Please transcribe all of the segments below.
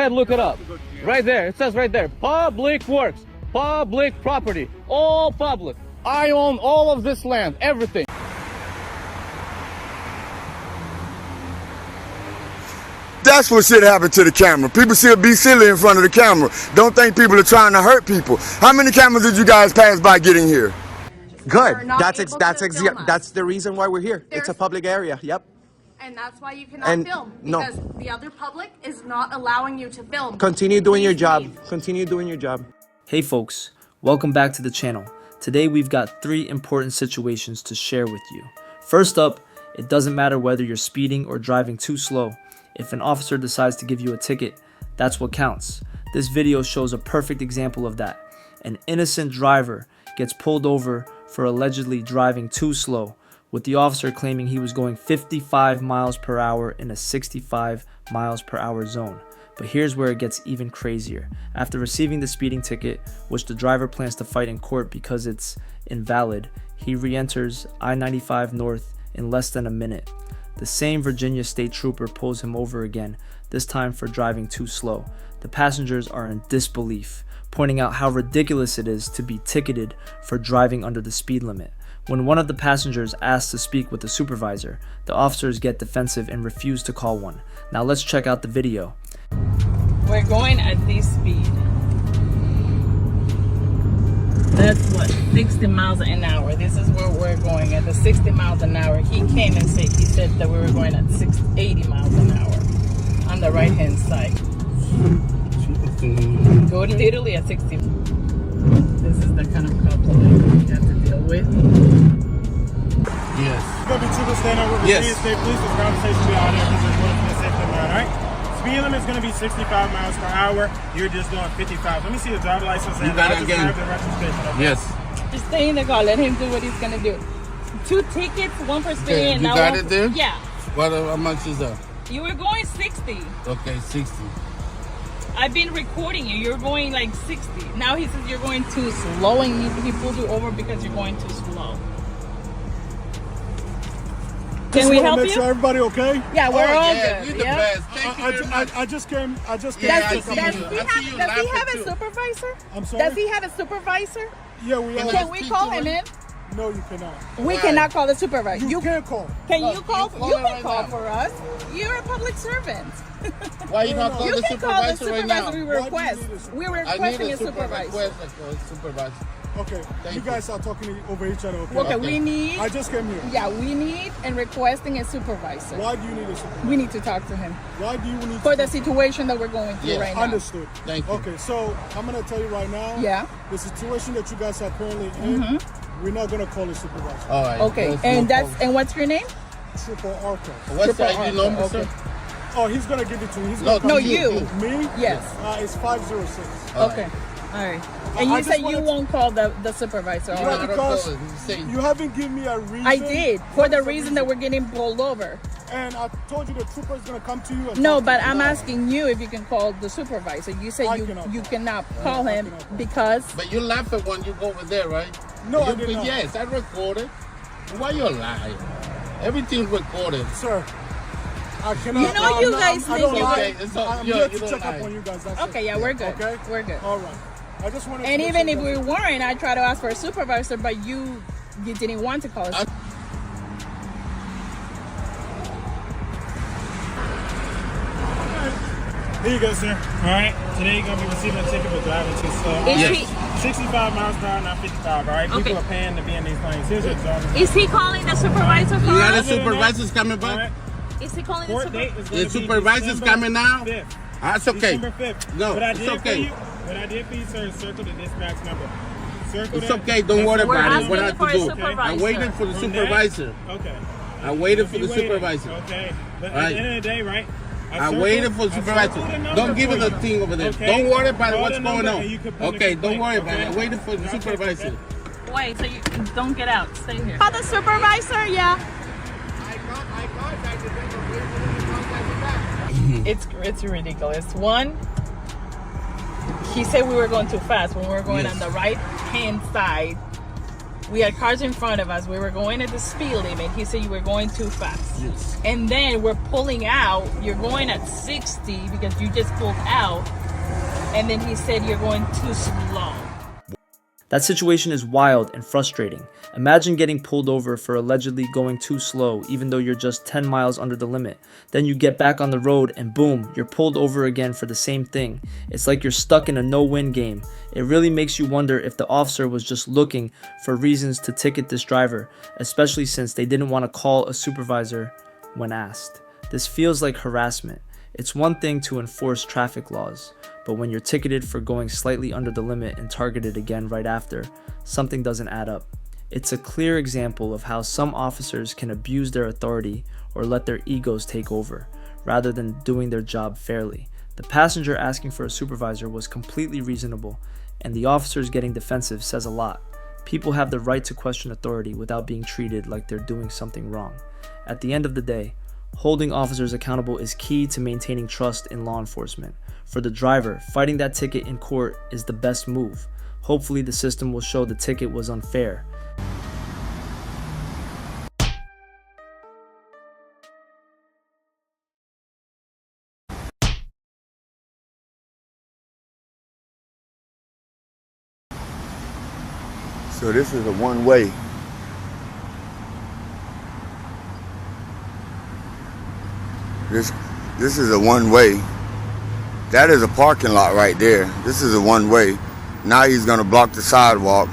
ahead and look it up. Right there. It says right there. Public works. Public property. All public. I own all of this land. Everything. That's what should happen to the camera. People should be silly in front of the camera. Don't think people are trying to hurt people. How many cameras did you guys pass by getting here? Good. That's the reason why we're here. It's a public area. Yep. And that's why you cannot film, because the other public is not allowing you to film. Continue doing your job. Continue doing your job. Hey folks, welcome back to the channel. Today we've got 3 important situations to share with you. First up, it doesn't matter whether you're speeding or driving too slow. If an officer decides to give you a ticket, that's what counts. This video shows a perfect example of that. An innocent driver gets pulled over for allegedly driving too slow, with the officer claiming he was going 55 miles per hour in a 65 miles per hour zone. But here's where it gets even crazier. After receiving the speeding ticket, which the driver plans to fight in court because it's invalid, he re-enters I-95 North in less than a minute. The same Virginia state trooper pulls him over again, this time for driving too slow. The passengers are in disbelief, pointing out how ridiculous it is to be ticketed for driving under the speed limit. When one of the passengers asks to speak with the supervisor, the officers get defensive and refuse to call one. Now let's check out the video. We're going at this speed. That's what, 60 miles an hour. This is where we're going at the 60 miles an hour. He came and he said that we were going at 80 miles an hour on the right hand side. Go literally at 60. This is the kind of couple that we have to deal with. Yes. You're going to be trooper standing over the state police. This conversation will be out there because it's going to be a safety man, all right? Speed limit is going to be 65 miles per hour. You're just doing 55. Let me see your driver license and I'll just have the registration. Okay? Yes. Just stay in the car. Let him do what he's going to do. 2 tickets, 1 for speeding. You got it there? Yeah. What, how much is that? You were going 60. Okay, 60. I've been recording you. You're going like 60. Now he says you're going too slow and he pulled you over because you're going too slow. Can we help you? Make sure everybody okay? Yeah, we're all good. You're the best. Thank you very much. I just came. Does he have a supervisor? I'm sorry? Does he have a supervisor? Yeah, we are. Can we call him in? No, you cannot. We cannot call the supervisor. You can't call. Can you call? You can call for us. You're a public servant. Why you not call the supervisor right now? We request. We were requesting a supervisor. Okay, you guys are talking over each other. Okay, we need. I just came here. Yeah, we need and requesting a supervisor. Why do you need a supervisor? We need to talk to him. Why do you need for the situation that we're going through right now? Understood. Thank you. Okay, so I'm gonna tell you right now. Yeah. The situation that you guys are currently in, we're not gonna call a supervisor. All right. Okay, and and what's your name? Trooper Arco. What's the ID number, sir? Oh, he's gonna give it to you. He's no, you. Me? Yes. It's 506. Okay. All right. And you said you won't call the supervisor. Yeah, because you haven't given me a reason. I did, for the reason that we're getting pulled over. And I told you the trooper is going to come to you. And no, but I'm asking you if you can call the supervisor. You say you cannot call him because... But you laugh at when you go over there, right? No, I did not. Yes, I recorded. Why you lying? Everything's recorded. Sir, I cannot... You know you guys think I'm here to check up on you guys. That's okay, yeah, we're good. Okay? We're good. All right. I just wanted and even if we weren't, I tried to ask for a supervisor, but you didn't want to call us. Here you go, sir. All right. Today you're going to be receiving a ticket for driving too slow. 65 miles per hour, not 55, all right? Okay. People are paying to be in these lanes. Here's your driver. Is he calling the supervisor? You got the supervisor's coming back? Is he calling the supervisor? The supervisor's coming now? 5th. That's okay. December 5th. No, it's okay. What I did for you, sir, is circle the dispatch number. It's okay. Don't worry about it. What I have to do. I waited for the supervisor. Okay. I waited for the supervisor. Okay. But at the end of the day, right? I waited for the supervisor. Don't give it the thing over there. Don't worry about what's going on. Okay, don't worry about it. I waited for the supervisor. Wait, so you don't get out. Stay here. Call the supervisor, yeah. It's ridiculous. One, he said we were going too fast when we were going on the right hand side. We had cars in front of us. We were going at the speed limit. He said you were going too fast. Yes. And then we're pulling out. You're going at 60 because you just pulled out. And then he said you're going too slow. That situation is wild and frustrating. Imagine getting pulled over for allegedly going too slow even though you're just 10 miles under the limit. Then you get back on the road and boom, you're pulled over again for the same thing. It's like you're stuck in a no-win game. It really makes you wonder if the officer was just looking for reasons to ticket this driver, especially since they didn't want to call a supervisor when asked. This feels like harassment. It's one thing to enforce traffic laws, but when you're ticketed for going slightly under the limit and targeted again right after, something doesn't add up. It's a clear example of how some officers can abuse their authority or let their egos take over, rather than doing their job fairly. The passenger asking for a supervisor was completely reasonable, and the officers getting defensive says a lot. People have the right to question authority without being treated like they're doing something wrong. At the end of the day, holding officers accountable is key to maintaining trust in law enforcement. For the driver, fighting that ticket in court is the best move. Hopefully the system will show the ticket was unfair. So this is a one-way. This is a one-way. That is a parking lot right there. This is a one-way. Now he's gonna block the sidewalk.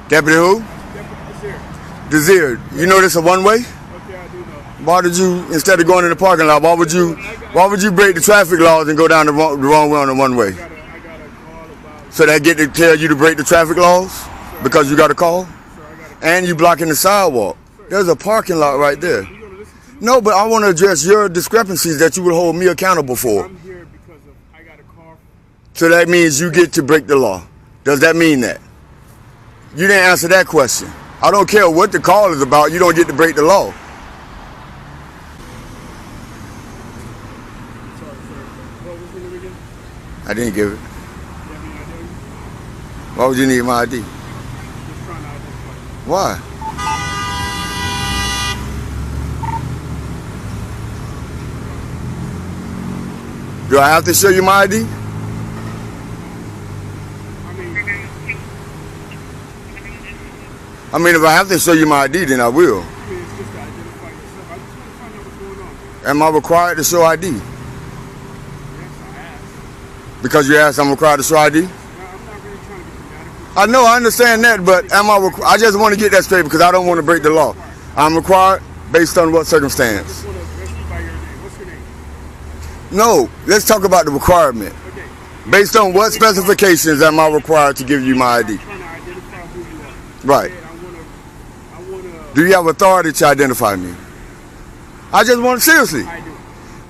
Deputy who? Desir. You know this a one-way? Okay, I do know. Why did you, instead of going in the parking lot, why would you break the traffic laws and go down the wrong way on the one-way? I got a call about... So they get to tell you to break the traffic laws because you got a call? And you blocking the sidewalk. There's a parking lot right there. No, but I want to address your discrepancies that you would hold me accountable for. I'm here because of I got a call. So that means you get to break the law. Does that mean that? You didn't answer that question. I don't care what the call is about, you don't get to break the law. Sorry, sir. What was the name again? I didn't give it. You have any idea? Why would you need my ID? Just trying to identify. Why? Do I have to show you my ID? I mean, if I have to show you my ID, then I will. It's just to identify yourself. I just want to find out what's going on. Am I required to show ID? Yes, I asked. Because you asked I'm required to show ID? I'm not really trying to be dramatic. I know, I understand that, but am I I just want to get that straight because I don't want to break the law. I'm required based on what circumstance? I just want to address you by your name. What's your name? No, let's talk about the requirement. Okay. Based on what specifications am I required to give you my ID? I'm trying to identify who you are. Right. I want to... Do you have authority to identify me? I just want, seriously. I do.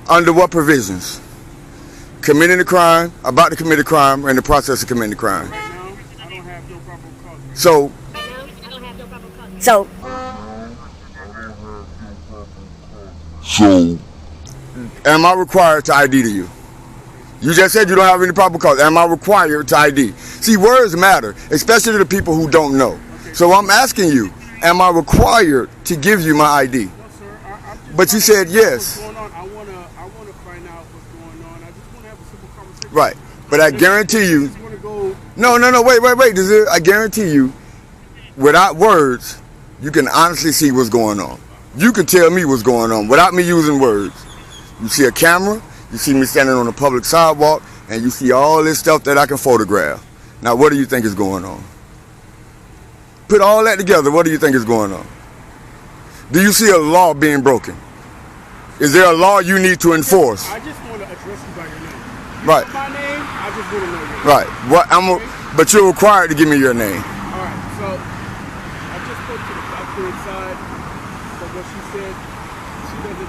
Under what provisions? Committing a crime, about to commit a crime, or in the process of committing a crime. Right now, I don't have no probable cause. So, am I required to ID to you? You just said you don't have any probable cause. Am I required to ID? See, words matter, especially to the people who don't know. So I'm asking you, am I required to give you my ID? No, sir. But you said yes. What's going on? I want to find out what's going on. I just want to have a simple conversation. Right. But I guarantee you. Just want to go... No, wait. I guarantee you, without words, you can honestly see what's going on. You can tell me what's going on without me using words. You see a camera, you see me standing on a public sidewalk, and you see all this stuff that I can photograph. Now, what do you think is going on? Put all that together, what do you think is going on? Do you see a law being broken? Is there a law you need to enforce? I just want to address you by your name. Right. My name, I just want to know your name. Right. But you're required to give me your name. All right, so I just spoke to the doctor inside. So what she said, she doesn't, the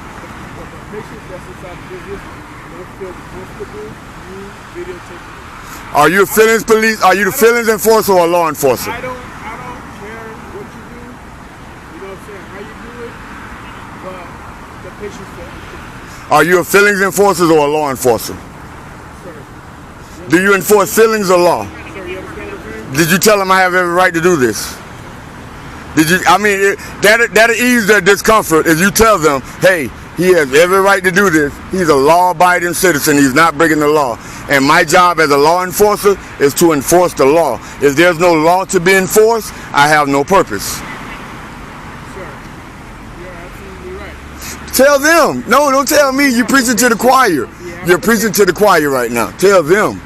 patient that's inside the business don't feel comfortable you videotaping. Are you a feelings police? Are you the feelings enforcer or a law enforcer? I don't Are you a feelings enforcer or a law enforcer? Do you enforce feelings or law? Did you tell them I have every right to do this? Did you? I mean, that'll ease their discomfort if you tell them, hey, he has every right to do this. He's a law-abiding citizen. He's not breaking the law. And my job as a law enforcer is to enforce the law. If there's no law to be enforced, I have no purpose. Sir, you're absolutely right. Tell them. No, don't tell me. You're preaching to the choir. You're preaching to the choir right now. Tell them. On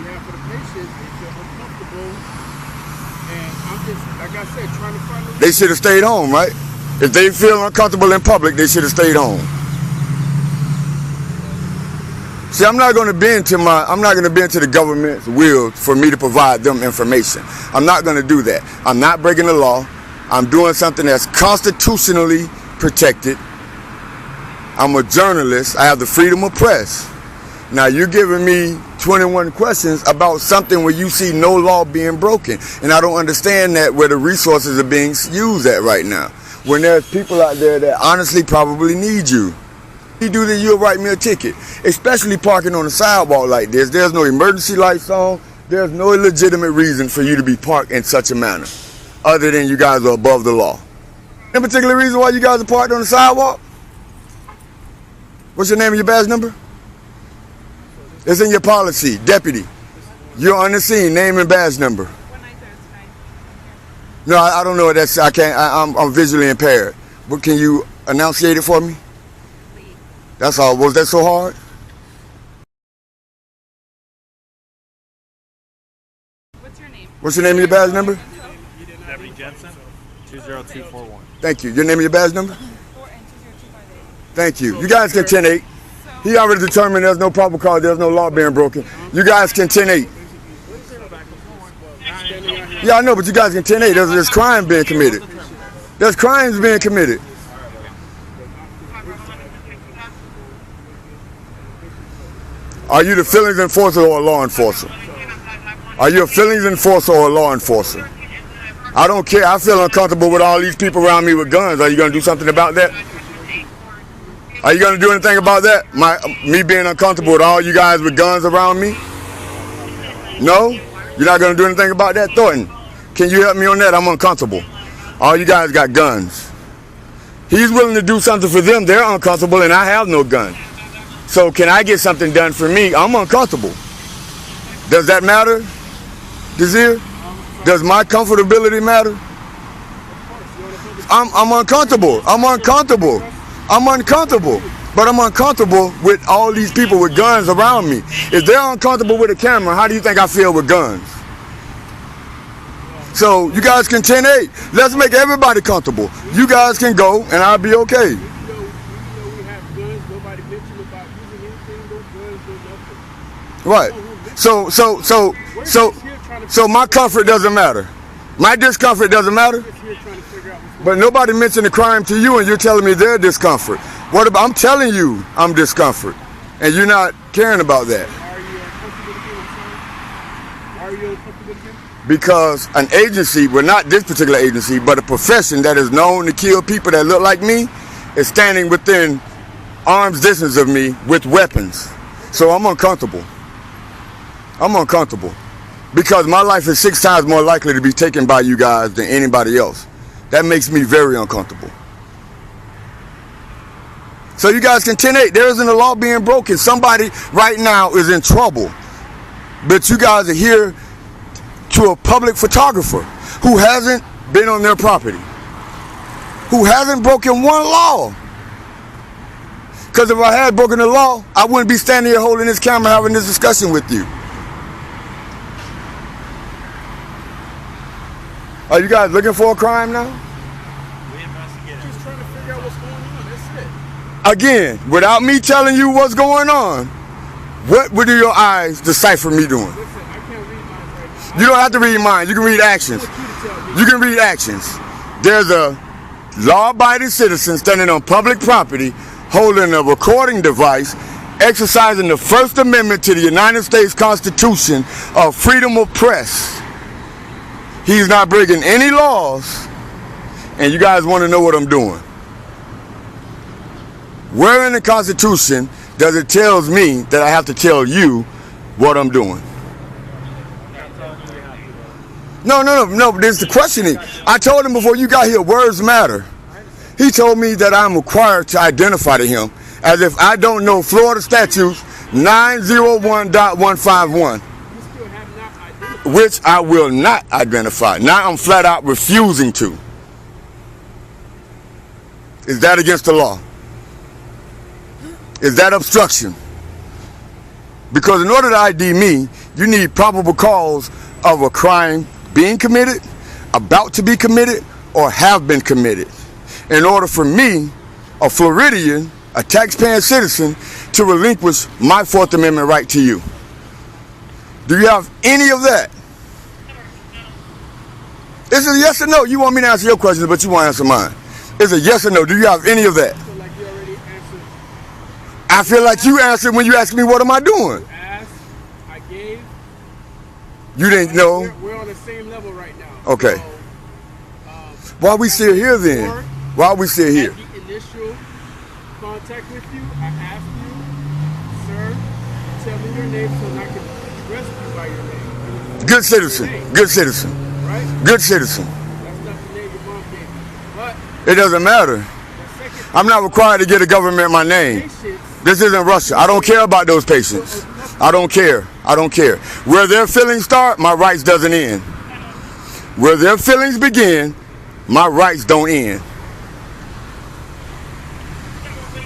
behalf of the patient, they feel uncomfortable. And I'm just, like I said, trying to find a... They should have stayed home, right? If they feel uncomfortable in public, they should have stayed home. See, I'm not going to bend to the government's will for me to provide them information. I'm not going to do that. I'm not breaking the law. I'm doing something that's constitutionally protected. I'm a journalist. I have the freedom of press. Now, you're giving me 21 questions about something where you see no law being broken. And I don't understand that where the resources are being used at right now. When there's people out there that honestly probably need you. If you do that, you'll write me a ticket. Especially parking on a sidewalk like this. There's no emergency lights on. There's no legitimate reason for you to be parked in such a manner. Other than you guys are above the law. Any particular reason why you guys are parked on the sidewalk? What's your name and your badge number? It's in your policy. Deputy. You're on the scene. Name and badge number. No, I don't know what that's. I can't. I'm visually impaired. But can you enunciate it for me? That's all. Was that so hard? What's your name? What's your name and your badge number? Deputy Jensen, 20241. Thank you. Your name and your badge number? Thank you. You guys can 10-8. He already determined there's no probable cause, there's no law being broken. You guys can 10-8. Yeah, I know, but you guys can 10-8. There's crime being committed. There's crimes being committed. Are you the feelings enforcer or a law enforcer? Are you a feelings enforcer or a law enforcer? I don't care. I feel uncomfortable with all these people around me with guns. Are you going to do something about that? Are you going to do anything about that? Me being uncomfortable with all you guys with guns around me? No? You're not going to do anything about that? Thornton, can you help me on that? I'm uncomfortable. All you guys got guns. He's willing to do something for them. They're uncomfortable and I have no gun. So can I get something done for me? I'm uncomfortable. Does that matter, Desir? Does my comfortability matter? I'm uncomfortable. I'm uncomfortable. I'm uncomfortable. But I'm uncomfortable with all these people with guns around me. If they're uncomfortable with a camera, how do you think I feel with guns? So you guys can 10-8. Let's make everybody comfortable. You guys can go and I'll be okay. Right. So my comfort doesn't matter. My discomfort doesn't matter. But nobody mentioned the crime to you and you're telling me their discomfort. What about, I'm telling you I'm discomfort and you're not caring about that. Are you uncomfortable again? Because an agency, well not this particular agency, but a profession that is known to kill people that look like me is standing within arm's distance of me with weapons. So I'm uncomfortable. I'm uncomfortable because my life is 6 times more likely to be taken by you guys than anybody else. That makes me very uncomfortable. So you guys can 10-8. There isn't a law being broken. Somebody right now is in trouble. But you guys are here to a public photographer who hasn't been on their property, who hasn't broken one law. Because if I had broken the law, I wouldn't be standing here holding this camera having this discussion with you. Are you guys looking for a crime now? We investigate. Just trying to figure out what's going on. That's it. Again, without me telling you what's going on, what would your eyes decipher me doing? Listen, I can't read mine right now. You don't have to read mine. You can read actions. You can read actions. There's a law-abiding citizen standing on public property holding a recording device exercising the First Amendment to the United States Constitution of freedom of press. He's not breaking any laws, and you guys want to know what I'm doing. Where in the Constitution does it tell me that I have to tell you what I'm doing? No, there's the questioning. I told him before you got here, words matter. He told me that I'm required to identify to him as if I don't know Florida statutes 901.151, which I will not identify. Now I'm flat out refusing to. Is that against the law? Is that obstruction? Because in order to ID me, you need probable cause of a crime being committed, about to be committed, or have been committed. In order for me, a Floridian, a taxpaying citizen, to relinquish my Fourth Amendment right to you. Do you have any of that? Is it a yes or no? You want me to answer your questions, but you won't answer mine. Is it yes or no? Do you have any of that? I feel like you answered when you asked me, what am I doing? I gave. You didn't know? We're on the same level right now. Okay. So, why are we still here then? Why are we still here? At the initial contact with you, I asked you, sir, tell me your name so I can address you by your name. Good citizen. Good citizen. Right? Good citizen. That's not the name your mom gave me. But it doesn't matter. I'm not required to give the government my name. This isn't Russia. I don't care about those patients. I don't care. I don't care. Where their feelings start, my rights doesn't end. Where their feelings begin, my rights don't end.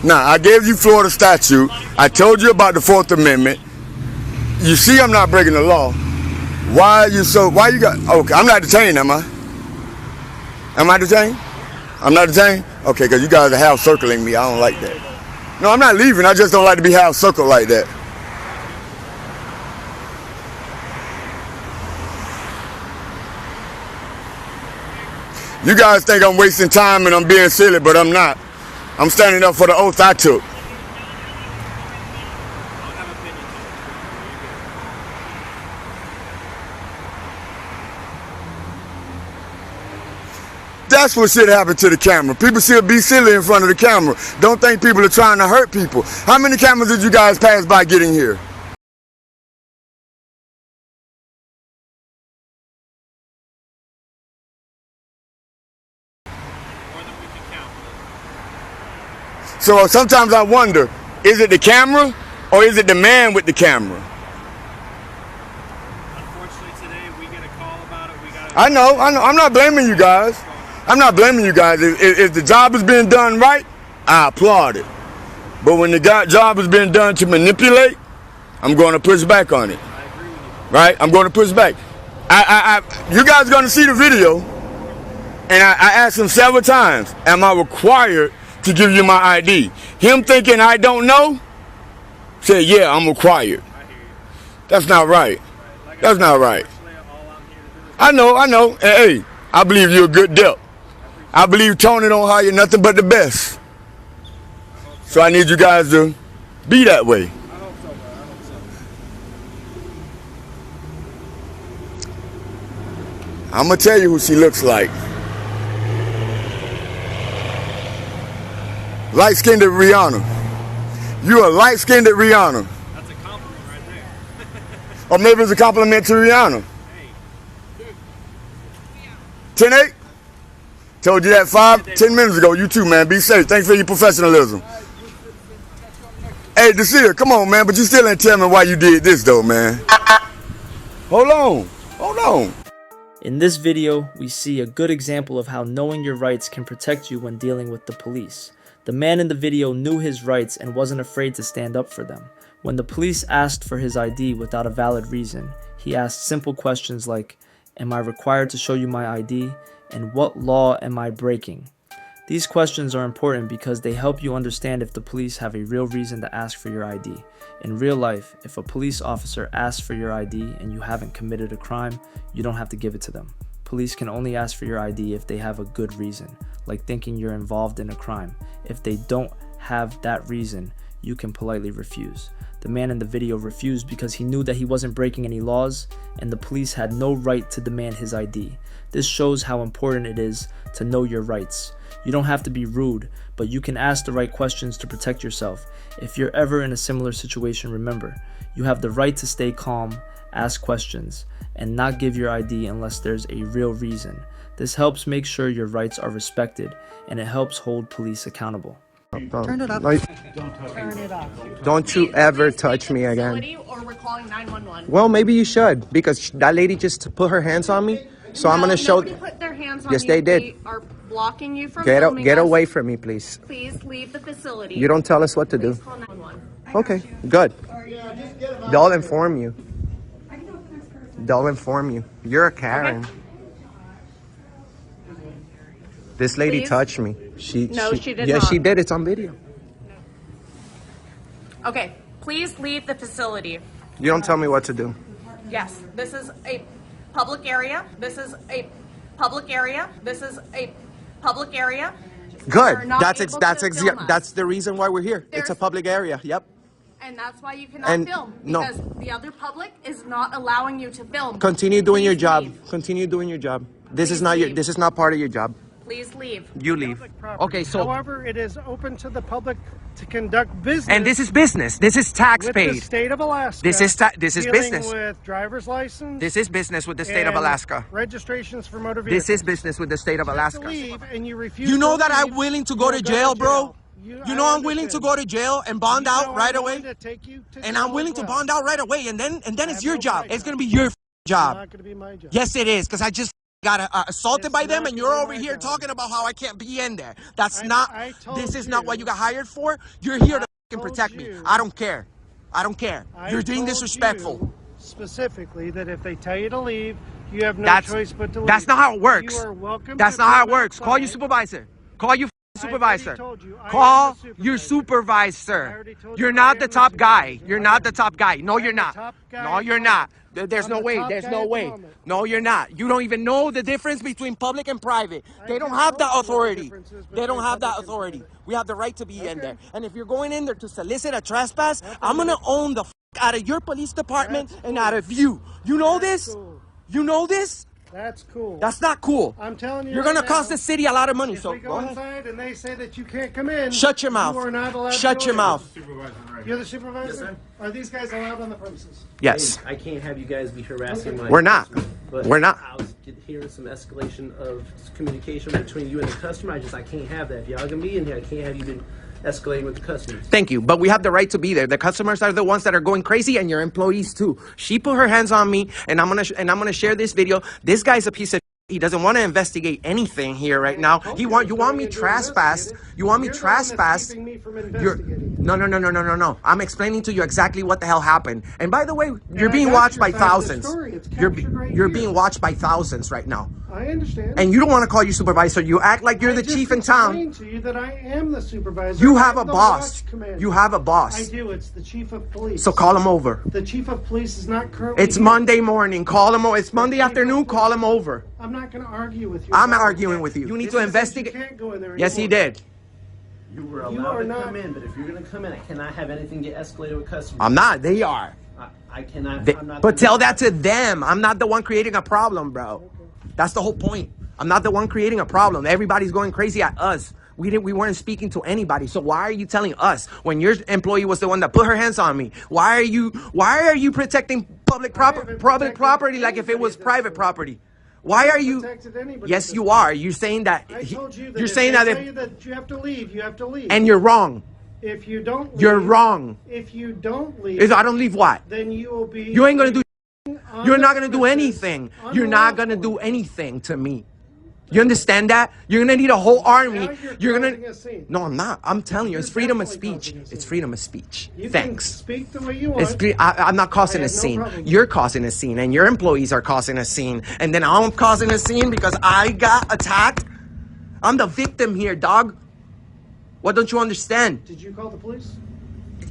Now, I gave you Florida statute. I told you about the Fourth Amendment. You see I'm not breaking the law. Why you got, okay, I'm not detained, am I? Am I detained? I'm not detained? Okay, because you guys are half circling me. I don't like that. No, I'm not leaving. I just don't like to be half circled like that. You guys think I'm wasting time and I'm being silly, but I'm not. I'm standing up for the oath I took. That's what should happen to the camera. People should be silly in front of the camera. Don't think people are trying to hurt people. How many cameras did you guys pass by getting here? So sometimes I wonder, is it the camera or is it the man with the camera? Unfortunately today we get a call about it. I know. I'm not blaming you guys. I'm not blaming you guys. If the job is being done right, I applaud it. But when the job is being done to manipulate, I'm going to push back on it. I agree with you. Right? I'm going to push back. You guys are going to see the video, and I asked him several times, am I required to give you my ID? Him thinking I don't know, said, yeah, I'm required. I hear you. That's not right. Like That's not right. All I'm here to do is I know. And, hey, I believe you're a good dip. I believe Tony don't hire nothing but the best. So I need you guys to be that way. I hope so, bro. I hope so. I'm going to tell you who she looks like. Light-skinned Rihanna. You're a light-skinned Rihanna. That's a compliment right there. Or maybe it's a compliment to Rihanna. Hey. 10-8? Told you that 5-10 minutes ago. You too, man. Be safe. Thanks for your professionalism. Hey, Desir, come on, man. But you still ain't tell me why you did this, though, man. Hold on. In this video, we see a good example of how knowing your rights can protect you when dealing with the police. The man in the video knew his rights and wasn't afraid to stand up for them. When the police asked for his ID without a valid reason, he asked simple questions like, am I required to show you my ID? And what law am I breaking? These questions are important because they help you understand if the police have a real reason to ask for your ID. In real life, if a police officer asks for your ID and you haven't committed a crime, you don't have to give it to them. Police can only ask for your ID if they have a good reason, like thinking you're involved in a crime. If they don't have that reason, you can politely refuse. The man in the video refused because he knew that he wasn't breaking any laws, and the police had no right to demand his ID. This shows how important it is to know your rights. You don't have to be rude, but you can ask the right questions to protect yourself. If you're ever in a similar situation, remember, you have the right to stay calm, ask questions, and not give your ID unless there's a real reason. This helps make sure your rights are respected, and it helps hold police accountable. Turn it off. Turn it off. Don't you ever touch me again. Or we're calling 911. Well, maybe you should, because that lady just put her hands on me. So I'm gonna show. Nobody put their hands on Yes, you. they did. They are blocking you from Get filming us. away from me, please. Please leave the facility. You don't tell us what to do. Please call 911. Okay, good. They'll inform you. They'll inform you. You're a Karen. Okay. This lady Please? touched me. She did Yeah, not. she did. It's on video. Okay, please leave the facility. You don't tell me what to do. Yes, this is a public area. This is a public area. This is a public area. Good. You're not able to film us. That's the reason why we're here. It's a There's- public area. Yep. And that's why you cannot And film, no. because the other public is not allowing you to film. Continue doing your Please job. leave. Continue doing your job. This is Please not leave. This is not part of your job. Please leave. You leave. Okay, so However, it is open to the public to conduct business. and this is business. This is tax with paid. the state of Alaska. This is dealing business. with driver's license. This is business with the state of and Alaska. Registrations for motor vehicles. This is business with the state of You have to Alaska. leave and you refuse. You know to that I'm leave, willing to you go will to jail, bro. You I know I'm willing to understand. go to jail and bond You know out right I'm away. willing to take you to And jail I'm willing as to well. bond out right away, and then it's have your no job. right It's to. gonna be your It's job. not going to be my job. Yes, it is, because I just got assaulted It's by them, not and you're gonna be over my here job. talking about how I can't be in there. That's I not. told This is not you- what you got hired for. You're here to fucking told protect me. you- I don't care. I don't care. I You're being told disrespectful. you specifically that if they tell you to leave, you have no That's choice but to leave. that's not how it works. You are welcome. That's to not how come it works. Call your outside. supervisor. Call your I supervisor. already told you, I am Call the your supervisor. I supervisor. already told You're you I not am the the top guy. supervisor. You're not the top guy. No, I'm you're the not. top guy No, at you're the not. moment. There's I'm no the way. top There's guy no at the way. moment. No, you're not. You don't even know the difference between public and private. They don't just have that told you what the authority. difference is They don't between have that public and authority. private. We have the right to be in Okay. there. And if you're going in there to solicit a trespass, I'm gonna own the out of your police department That's and cool. out of you. You know That's this? cool. You know this? That's cool. That's not cool. I'm telling you You're right gonna cost now, the city a lot of money. If So we go go ahead. inside and they say that you can't come in, Shut your mouth. You are not allowed Shut to your go in. mouth. You're the supervisor? Are these guys allowed on the premises? Yes. I can't have you guys be harassing my We're not. customer, but We're not. I was hearing some escalation of communication between you and the customer. I can't have that. If y'all gonna be in here, I can't have you been escalating with the customers. Thank you, but we have the right to be there. The customers are the ones that are going crazy, and your employees too. She put her hands on me, and I'm gonna share this video. This guy's a piece of. He doesn't want to investigate anything here right now. You want me trespass? You want me You're the one that's trespass? keeping me from You're investigating. no. I'm explaining to you exactly what the hell happened. And by the way, you're I being got watched your by side of the thousands. story. It's You're captured right you're here. being watched by thousands right now. I understand. And you don't want to call your supervisor. You act like you're I the just chief in town. explained to you that I am the supervisor. You have I'm a the boss. watch commander. You have a I boss. do. It's the chief of police. So call him over. The chief of police is not currently. It's here. Monday morning. Call him over. It's Monday afternoon. Call him over. I'm not going to argue with you. I'm about arguing it. with you. You need It to says investigate. You can't go in there Yes, he anymore. did. You were You allowed are to not- come in, but if you're gonna come in, I cannot have anything get escalated with customers. I'm not. They are. I cannot. They, I'm not but gonna- tell that to them. I'm not the one creating a problem, bro. That's the whole point. I'm not the one creating a problem. Everybody's going crazy at us. We weren't speaking to anybody. So why are you telling us when your employee was the one that put her hands on me? Why are you protecting public property like if it was private property? Why are you? Protected anybody Yes, at you this are. You're saying that. I told you that You're if saying they that. tell If, you that you have to leave, you have to leave. and you're wrong. if you don't leave, You're wrong. If you don't leave, If I don't leave, what? then you will be. You ain't gonna do. on You're the not gonna do premises anything. You're not gonna do unlawfully. anything to me. You understand that? You're gonna need a whole army. Now You're causing gonna. a scene. No, I'm not. I'm telling you, You're it's freedom of definitely speech. causing a scene. It's freedom of speech. You Thanks. can speak the way you want. I'm not causing I a have no scene. problem. You're causing a scene, and your employees are causing a scene, and then I'm causing a scene because I got attacked. I'm the victim here, dog. What don't you understand? Did you call the police?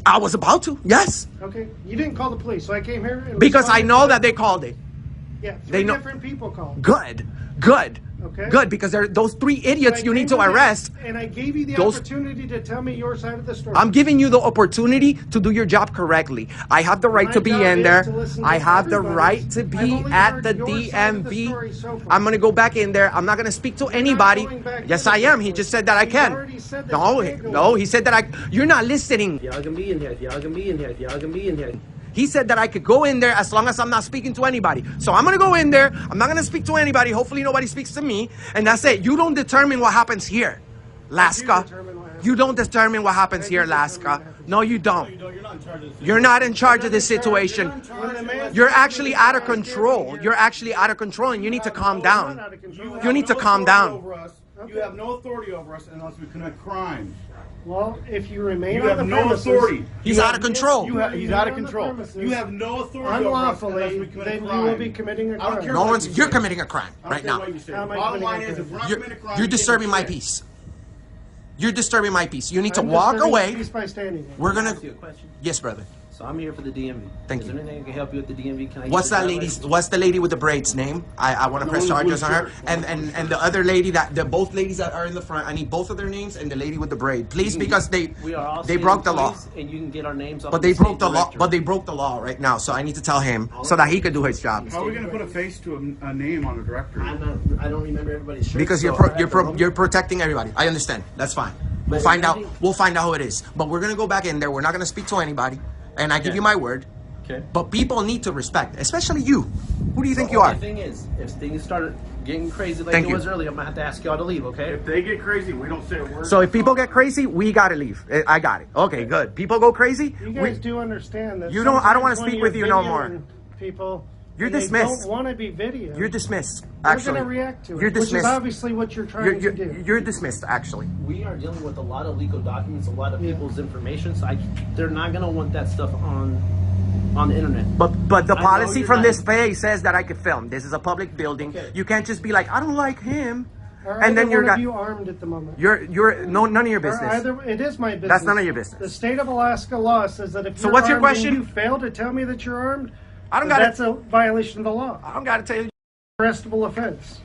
I was about to. Yes, Okay, you didn't call the police, so I came here. And because I responded know to that they called it. Yeah, they three know- different people called. Good. Good. Okay. Good, because they're those 3 idiots you need to arrest. And I gave you the Those- opportunity to tell me your side of the story. I'm giving you the opportunity to do your job correctly. I have the right My to be job in is there. to listen I to have the everybody's. right to I've be only at heard the your side of the DMV. story so far. I'm gonna go back in there. I'm not gonna speak to anybody. going back Yes, in I there. am. He just said that I He's can. already said that No, you can't go no. in. He said that I. You're not listening. Y'all can be in here. Y'all can be in here. Y'all can be in here. He said that I could go in there as long as I'm not speaking to anybody. So I'm gonna go in there. I'm not gonna speak to anybody. Hopefully nobody speaks to me. And that's it. You don't determine what happens here, Laska. You don't determine what happens here, Laska. No, you don't. You're not in charge of this situation. You're actually out of control. You're actually out of control, and you need to calm down. You need to calm down. You have no authority over us unless we commit crimes. Well, if you remain You on have the no premises, authority. He's out of control. He's out of control. You have no authority over us unless unlawfully, we commit then a you crime. will be committing a I don't crime. care No what one's. you You're say. committing a crime I don't right care now. what you say. How am I Bottom line committing is, a if we're crime? not committing a crime, You're you can't disturbing my do shit. peace. You're disturbing my peace. You need to I'm walk disturbing away. peace by standing there. We're gonna. Ask you a question. Yes, brother. So I'm here for the DMV. Thank Is you. there anything I can help you with the DMV? Can I What's get that your lady's? driver's What's the lady with the braids name? I want to press one with charges on her. blue And the other lady that the both ladies that are in the front. I need both of their names and the lady with the braid, please, because We are all they state broke the law. employees, and you can get our names off But of they the broke state the law. directory. But they broke the law right now. So I need to tell him so that he could do his job. How are we going to put a face to a name on a directory? I don't remember everybody's shirt. Because so you're protecting everybody. I understand. That's fine. We'll find out. We'll find out who it is. But we're gonna go back in there. We're not gonna speak to anybody. And I give you my word. Okay. But people need to respect, especially you. Who do you think you The are? thing is, if things started getting crazy like Thank it you. was earlier, I'm gonna have to ask y'all to leave. Okay. If they get crazy, we don't say a word. So if people get crazy, we gotta leave. I got it. Okay, good. People go crazy. You guys do understand that. You don't- I don't wanna sometimes speak when with you you're no more. videoing People. You're and they dismissed. Don't want to be videoed. You're dismissed. They're Actually, going to react to it. You're Which is dismissed. obviously what you're trying to do. You're dismissed. Actually. We are dealing with a lot of legal documents, a lot of people's information, so they're not gonna want that stuff on the internet. But the I know policy you're from not- this page says that I could film. This is a public building. Okay. You can't just be like, I don't like him, Are and then either you're one not. of you armed at the moment? You're no none of your Or business. either, it is my business. That's none of your business. The state of Alaska law says that if So you're what's your armed question? and you fail to tell me that you're armed, I don't then gotta. that's a violation of the law. I don't gotta tell you. Arrestable offense.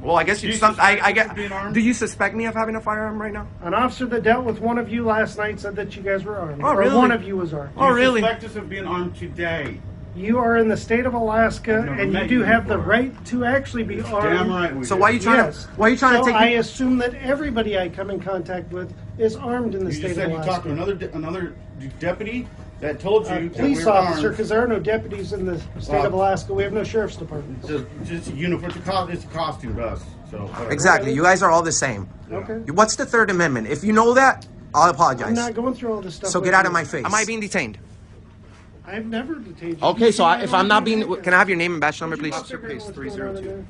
Well, I guess Do you some. I suspect get. you of being armed? Do you suspect me of having a firearm right now? An officer that dealt with one of you last night said that you guys were armed. Oh, or really? one of you was armed. Oh, You really? suspect us of being armed today. You are in the state of Alaska, I've never and you met do you have the before. right to actually be armed. Damn right we So do. why are you trying Yes. to? Why are you trying so to take? I assume that everybody I come in contact with is armed in the You state just of said you Alaska. talked to another deputy that told you A that police we were officer, armed. because there are no deputies in the state of Alaska. We have no sheriff's department. Just a uniform. It's a costume to us. So whatever. Exactly. You guys are all the same. Okay. What's the Third Amendment? If you know that, I'll apologize. I'm not going through all this stuff. So with get out you. of my face. Am I being detained? I've never detained you. Okay, so You if don't I'm not do being, anything. can I have your name and badge number, please? Officer Pace 302.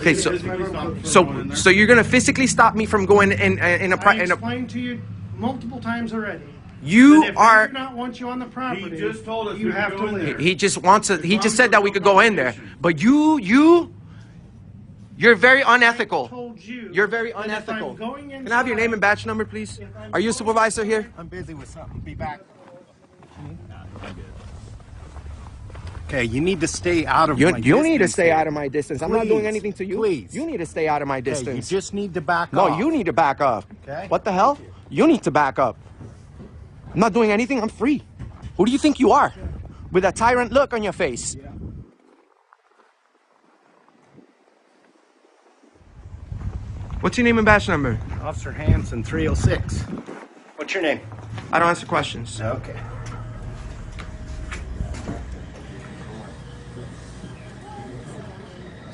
Okay, so you're gonna physically stop me from going in I a explained to you multiple times already. You that if are. I do not want you on the property. He just told us you we have could to go in leave. there. He just wants to. He just said that we could go in there, but you're very unethical. Told you You're very that if I'm unethical. going Can I have your name and badge number, please? I'm Are you a going supervisor here? I'm busy with something. Be back. Okay, you need to stay out of You my need to distance stay here. out of my distance. I'm not doing Please, anything to you. please. You need to stay out of my Okay, you distance. just need to back No, off. you need to back up. Okay. What the hell? You need to back up. I'm not doing anything. I'm free. Who do you think you are? With a tyrant look on your face. What's your name and badge number? Officer Hanson, 306. What's your name? I don't answer questions. Okay.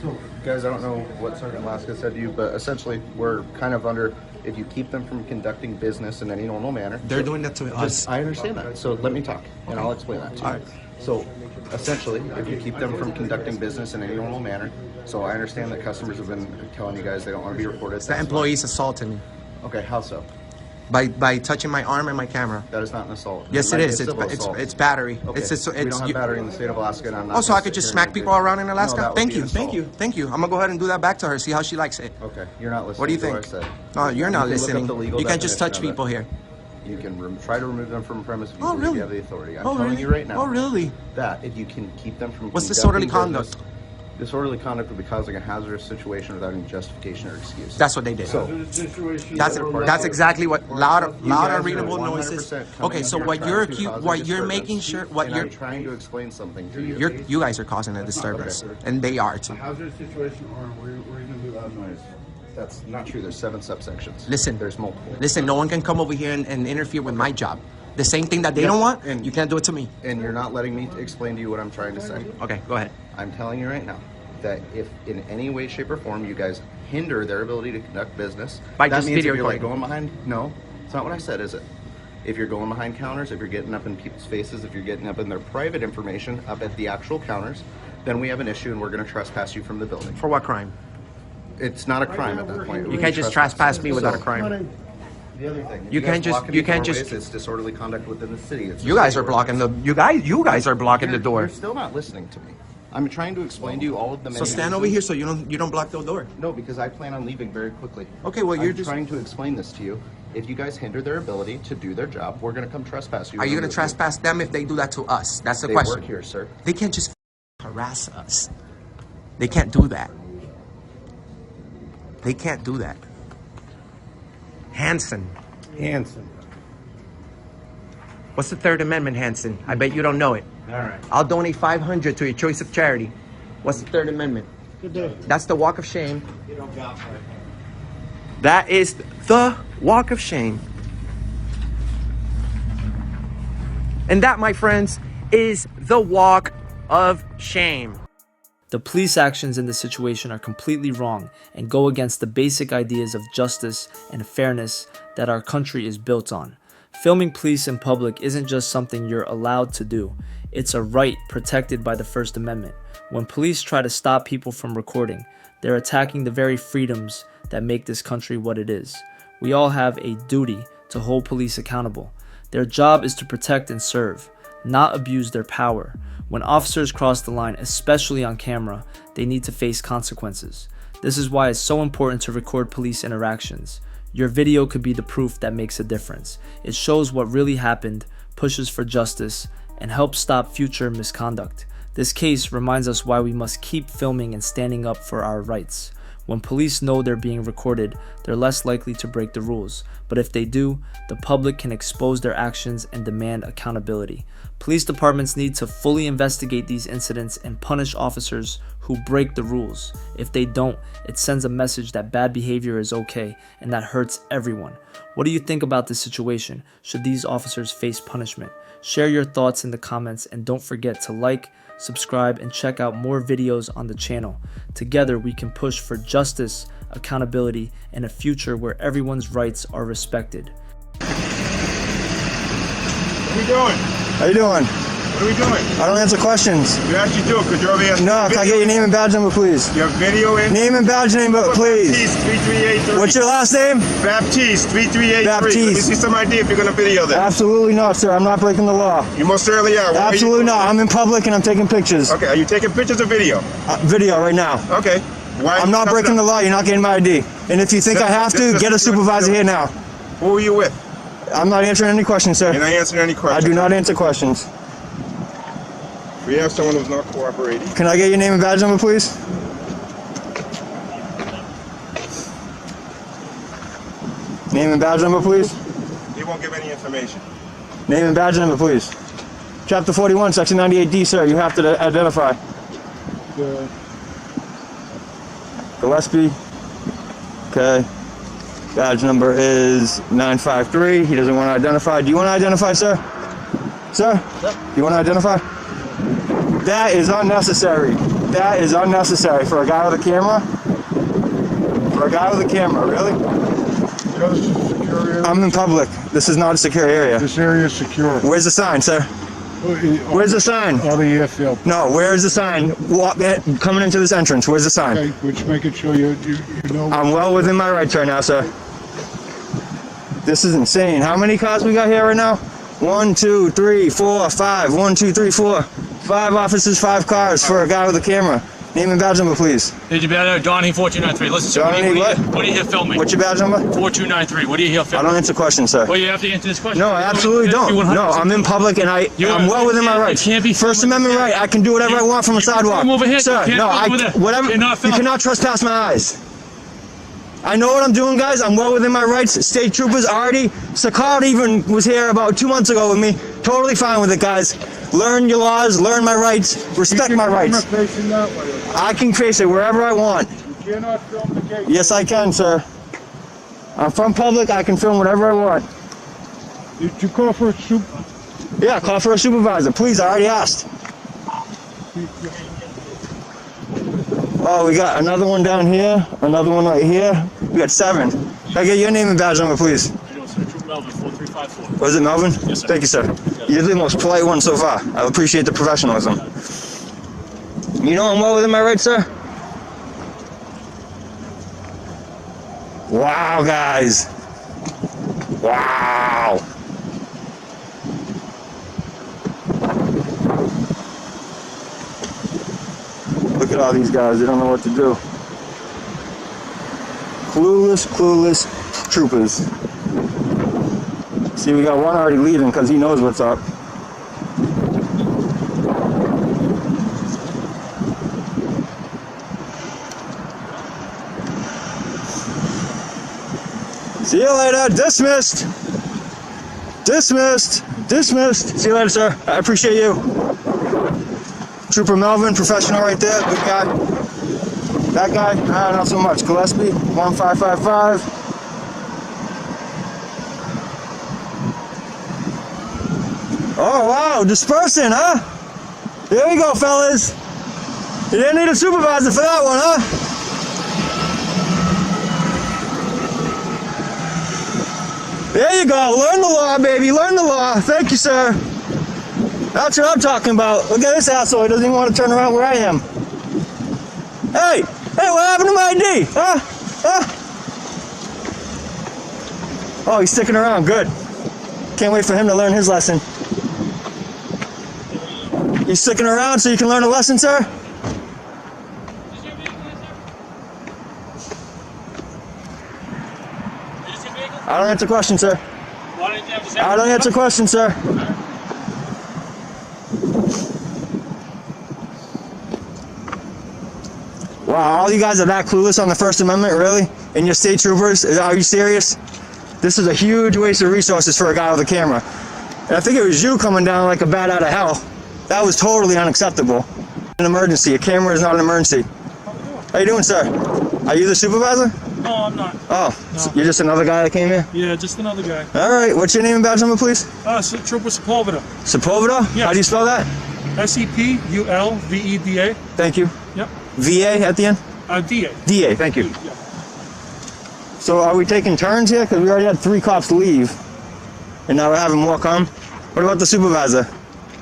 So, guys, I don't know what Sergeant Alaska said to you, but essentially we're kind of under, if you keep them from conducting business in any normal manner. They're doing that to us. I understand that. So let me talk, and I'll explain that to you. All right. So, essentially, if you keep them from conducting business in any normal manner, so I understand that customers have been telling you guys they don't want to be recorded. The employees assaulted me Okay, how so? by touching my arm and my camera. That is not an assault. Yes, might it be is. a civil assault. It's battery. Okay. It's we don't have battery in the state of Alaska, and I'm not. Also, I gonna could sit just here and smack people agree. around in Alaska. No, that would Thank be you, an thank you, assault. thank you. I'm gonna go ahead and do that back to her. See how she likes it. Okay, you're not listening. What do you to think? what I said. No, you're not You can look up listening. the legal You can't just touch definition of people it. here. You can try to remove them from the premise if you Oh, believe really? you have the authority. I'm Oh, telling really? you right now. Oh, really? That if you can keep them from What's disorderly conducting conduct? business- Disorderly conduct would be causing a hazardous situation without any justification or excuse. That's what they did. So, that's exactly what loud guys readable are noises. 100% coming Okay, in so here what trying you're to cause a what you're disturbance, making sure what and you're I'm trying to explain something to you. you guys are causing a disturbance, and they are too. Hazardous situation, or we're gonna do loud noise. That's not true. There's 7 subsections. Listen, there's multiple. Listen, no one can come over here and interfere with my job. The same thing that they don't want, and you can't do it to me. And you're not letting me explain to you what I'm trying to say. Okay, go ahead. I'm telling you right now that if in any way, shape, or form you guys hinder their ability to conduct business, By that just means video if you're like recording. going behind. No, it's not what I said, is it? If you're going behind counters, if you're getting up in people's faces, if you're getting up in their private information up at the actual counters, then we have an issue and we're going to trespass you from the building. For what crime? It's not a crime at that point. You can't just trespass me without a crime. The other thing, You can't guys just- block you any can't doorways, just- It's disorderly conduct within the city. It's You guys are blocking the you guys are blocking the door. You're still not listening to me. I'm trying to explain to you all of the. So stand over here so you don't block the door. No, because I plan on leaving very quickly. Okay, well, you're I'm just trying to explain this to you. If you guys hinder their ability to do their job, we're going to come trespass you. Are you going to trespass them if they do that to us? That's the They question. work here, sir. They can't just harass us. They can't do that. They can't do that. Hanson. What's the Third Amendment, Hanson? I bet you don't know it. All right. I'll donate $500 to your choice of charity. What's the Third Amendment? Good day. That's the walk of shame. You don't got right. That is the walk of shame. And that, my friends, is the walk of shame. The police actions in this situation are completely wrong and go against the basic ideas of justice and fairness that our country is built on. Filming police in public isn't just something you're allowed to do. It's a right protected by the First Amendment. When police try to stop people from recording, they're attacking the very freedoms that make this country what it is. We all have a duty to hold police accountable. Their job is to protect and serve, not abuse their power. When officers cross the line, especially on camera, they need to face consequences. This is why it's so important to record police interactions. Your video could be the proof that makes a difference. It shows what really happened, pushes for justice, and helps stop future misconduct. This case reminds us why we must keep filming and standing up for our rights. When police know they're being recorded, they're less likely to break the rules. But if they do, the public can expose their actions and demand accountability. Police departments need to fully investigate these incidents and punish officers who break the rules. If they don't, it sends a message that bad behavior is okay, and that hurts everyone. What do you think about this situation? Should these officers face punishment? Share your thoughts in the comments, and don't forget to like, subscribe, and check out more videos on the channel. Together we can push for justice, accountability, and a future where everyone's rights are respected. What are we doing? How you doing? What are we doing? I don't answer questions. You actually do, because you're over here. No, can I get your name and badge number, please? Your video in? Name and badge number, please. Baptiste 3383. What's your last name? Baptiste 3383. Baptiste. Let me see some ID if you're going to video that. Absolutely not, sir. I'm not breaking the law. You most certainly are. Why Absolutely are you... not. I'm in public and I'm taking pictures. Okay, are you taking pictures or video? Video right now. Okay. Why I'm not breaking the law. You're not getting my ID. And if you think I have to, get a supervisor here now. Who are you with? I'm not answering any questions, sir. You're not answering any questions. I do not answer questions. We have someone who's not cooperating. Can I get your name and badge number, please? Name and badge number, please. He won't give any information. Name and badge number, please. Chapter 41, Section 98D, sir. You have to identify. Gillespie. Okay. Badge number is 953. He doesn't want to identify. Do you want to identify, sir? Sir? Do you want to identify? That is unnecessary. That is unnecessary for a guy with a camera. For a guy with a camera, really? I'm in public. This is not a secure area. This area is secure. Where's the sign, sir? Where's the sign? On the airfield. No, where's the sign? Coming into this entrance, where's the sign? Okay, which make it sure you know. I'm well within my rights right now, sir. This is insane. How many cars we got here right now? 1, 2, 3, 4, 5. 1, 2, 3, 4. 5 officers, 5 cars for a guy with a camera. Name and badge number, please. Agent Banner, Donnie 4293. Listen, sir, what are you here filming? What's your badge number? 4293. What are you here filming? I don't answer questions, sir. Well, you have to answer this question. No, I absolutely don't. No, I'm in public and I'm well within my rights. First Amendment right. I can do whatever I want from a sidewalk. Come over here. Sir, no, whatever. You cannot trespass my eyes. I know what I'm doing, guys. I'm well within my rights. State troopers already. Sakard even was here about 2 months ago with me. Totally fine with it, guys. Learn your laws, learn my rights, respect my rights. I can face it wherever I want. You cannot film the gate. Yes, I can, sir. I'm from public. I can film whatever I want. Did you call for a Yeah, call for a supervisor. Please, I already asked. Oh, we got another one down here, another one right here. We got 7. Can I get your name and badge number, please? Melvin 4354. Was it Melvin? Yes, sir. Thank you, sir. You're the most polite one so far. I appreciate the professionalism. You know I'm well within my rights, sir? Wow, guys. Wow. Look at all these guys. They don't know what to do. Clueless troopers. See, we got one already leaving because he knows what's up. See you later. Dismissed. Dismissed. Dismissed. See you later, sir. I appreciate you. Trooper Melvin, professional right there. Good guy. That guy, not so much. Gillespie, 1555. Oh, wow. Dispersing, huh? There we go, fellas. You didn't need a supervisor for that one, huh? There you go. Learn the law, baby. Learn the law. Thank you, sir. That's what I'm talking about. Look at this asshole. He doesn't even want to turn around where I am. Hey! Hey, what happened to my ID? Huh? Huh? Oh, he's sticking around. Good. Can't wait for him to learn his lesson. You sticking around so you can learn a lesson, sir? I don't answer questions, sir. I don't answer questions, sir. Wow, all you guys are that clueless on the First Amendment, really? And your state troopers? Are you serious? This is a huge waste of resources for a guy with a camera. And I think it was you coming down like a bat out of hell. That was totally unacceptable. An emergency. A camera is not an emergency. How you doing, sir? Are you the supervisor? No, I'm not. Oh, No. So you're just another guy that came here? Yeah, just another guy. All right, what's your name and badge number, please? Trooper Sepulveda. Sepulveda? Yes. How do you spell that? Sepulveda. Thank you. Yep. VA at the end? DA. DA, thank you. So are we taking turns here? Because we already had 3 cops leave, and now we're having more come. What about the supervisor?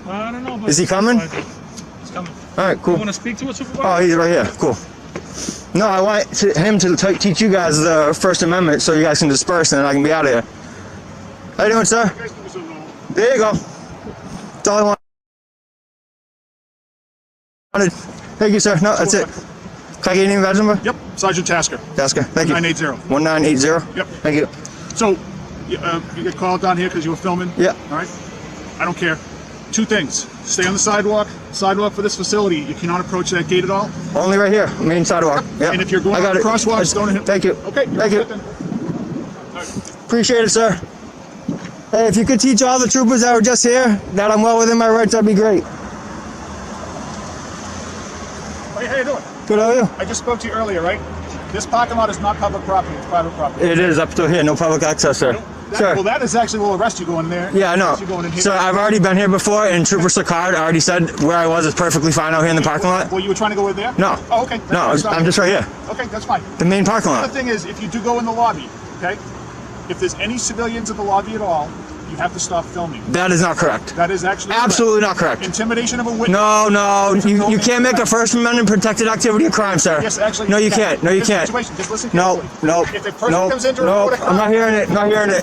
I don't know. But Is he coming? He's coming. All right, cool. You want to speak to a supervisor? Oh, he's right here. Cool. No, I want him to teach you guys the First Amendment so you guys can disperse and then I can be out of here. How you doing, sir? There you go. That's all I wanted. Thank you, sir. No, that's it. Can I get your name and badge number? Yep, Sergeant Tasker. Tasker, thank you. 1980. 1980? Yep. Thank you. So, you get called down here because you were filming? Yeah. All right. I don't care. 2 things. Stay on the sidewalk. Sidewalk for this facility. You cannot approach that gate at all. Only right here, main sidewalk. Yeah. And if you're going I got on it. crosswalks, don't hit. Thank you. Okay. Thank you. Appreciate it, sir. Hey, if you could teach all the troopers that were just here that I'm well within my rights, that'd be great. Hey, how you doing? Good, how are you? I just spoke to you earlier, right? This parking lot is not public property. It's private property. It is up to here, no public access, sir. Sir. Well, that is actually, we'll arrest you going there. Yeah, I know. You going in here. So I've already been here before, and Trooper Sakard already said where I was is perfectly fine out here in the parking lot. Well, you were trying to go in there? No. Oh, okay. No, I'm just right here. Okay, that's fine. The main parking The lot. other thing is, if you do go in the lobby, okay, if there's any civilians in the lobby at all, you have to stop filming. That is not correct. That is actually absolutely correct. not correct. Intimidation of a witness. No, you can't make a First Amendment protected activity a crime, sir. Yes, actually. No, you can't. No, you This can't. situation, just listen No, carefully. no, If a person no, comes in to no. report a crime, I'm not hearing it. Not hearing it.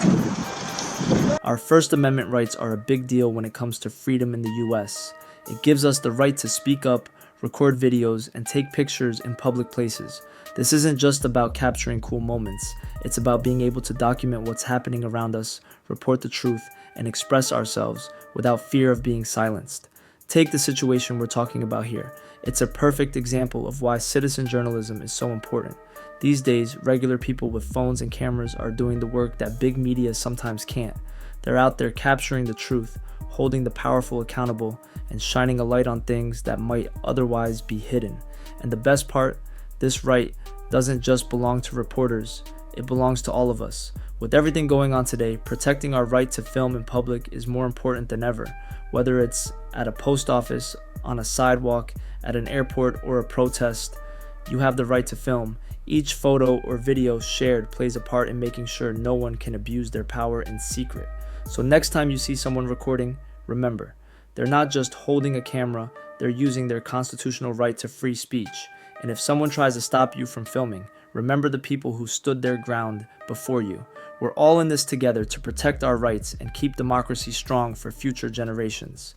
Our First Amendment rights are a big deal when it comes to freedom in the US. It gives us the right to speak up, record videos, and take pictures in public places. This isn't just about capturing cool moments. It's about being able to document what's happening around us, report the truth, and express ourselves without fear of being silenced. Take the situation we're talking about here. It's a perfect example of why citizen journalism is so important. These days, regular people with phones and cameras are doing the work that big media sometimes can't. They're out there capturing the truth, holding the powerful accountable, and shining a light on things that might otherwise be hidden. And the best part, this right doesn't just belong to reporters, it belongs to all of us. With everything going on today, protecting our right to film in public is more important than ever. Whether it's at a post office, on a sidewalk, at an airport, or a protest, you have the right to film. Each photo or video shared plays a part in making sure no one can abuse their power in secret. So next time you see someone recording, remember, they're not just holding a camera, they're using their constitutional right to free speech. And if someone tries to stop you from filming, remember the people who stood their ground before you. We're all in this together to protect our rights and keep democracy strong for future generations.